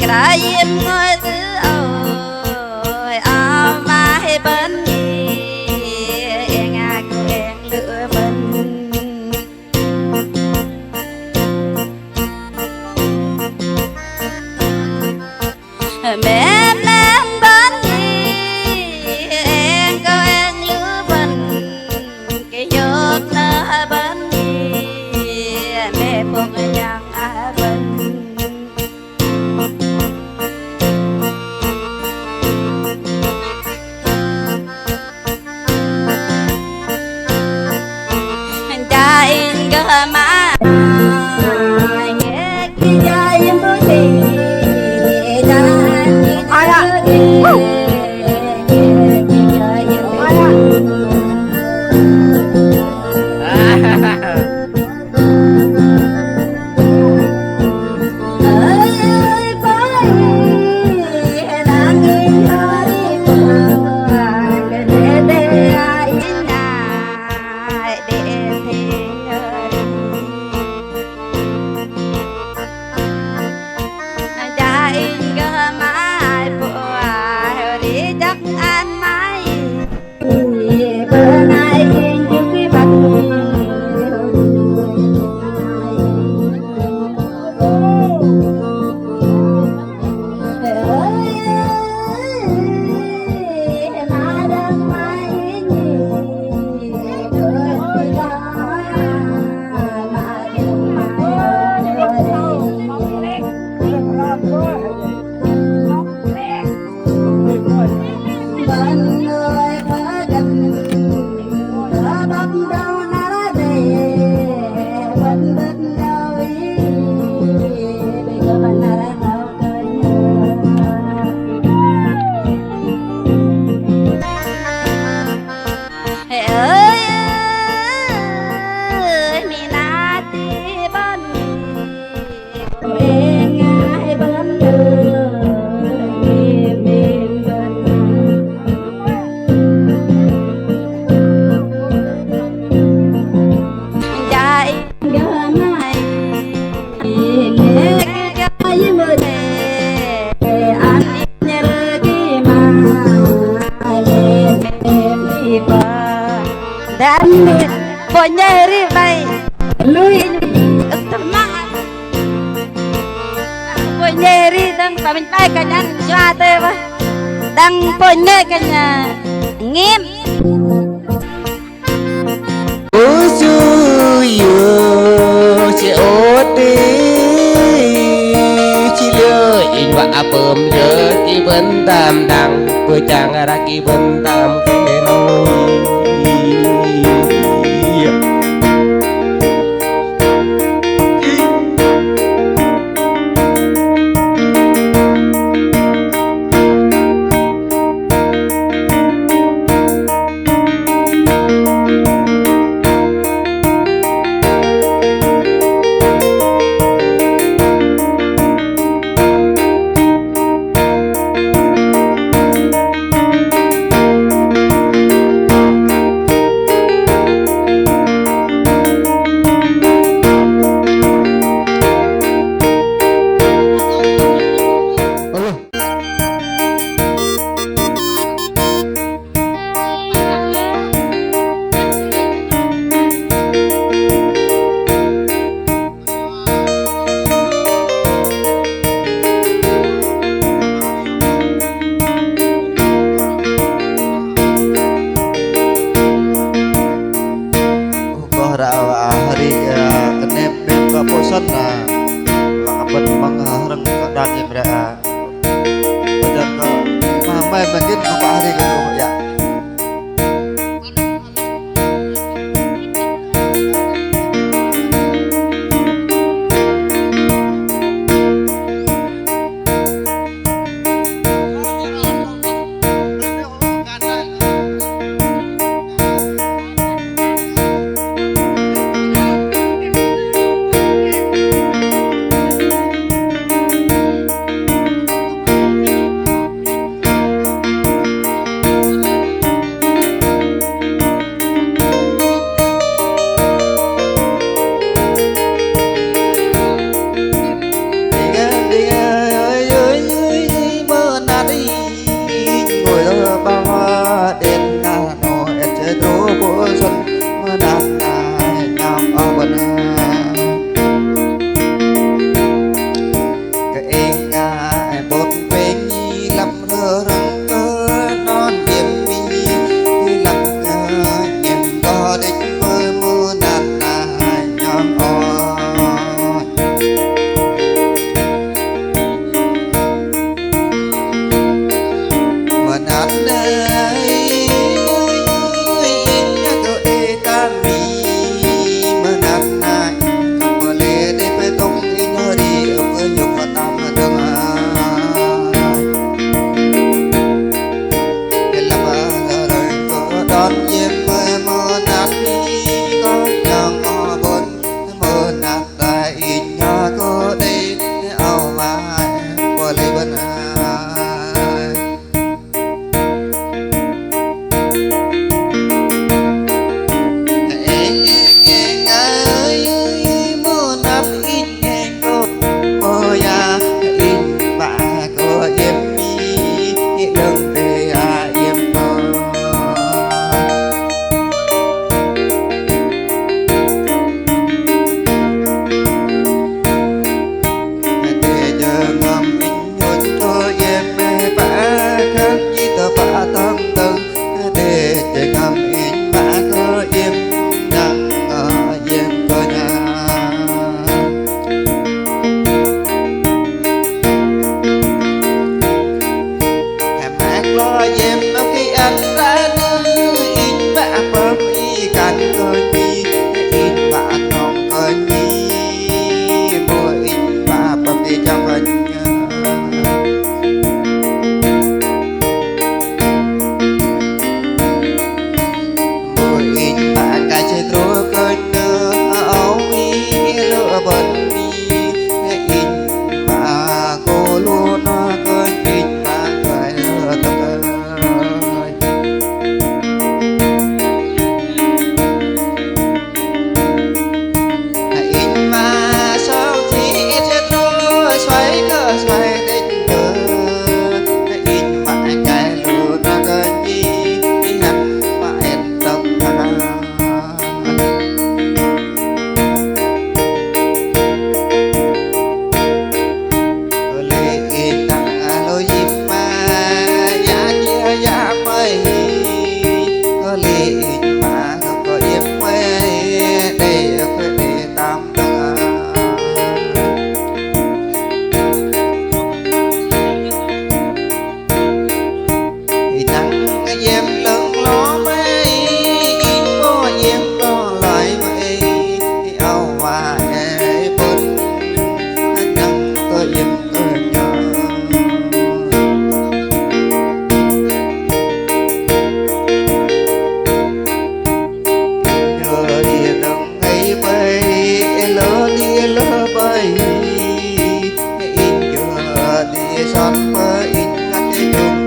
ra im ngồi thứ ôi ao mai bên gì ngà quen lửa bên mẹ bên gì em có em lửa bên cái giọt nở bên gì mẹ buộc nhang ở bên trai cơ má nghe cái trai em có gì ai ạ dan ponyeri bay lui teman ponyeri dan pamintai kanyan suate ba dan ponye kanya ngim usu yu si oti chi lơ in wa apem lơ ki ben tam dang vừa chàng ra ki ben tam ke nôi mungkin apa hari gitu ya. có lấy bên ai son với in ngắt chung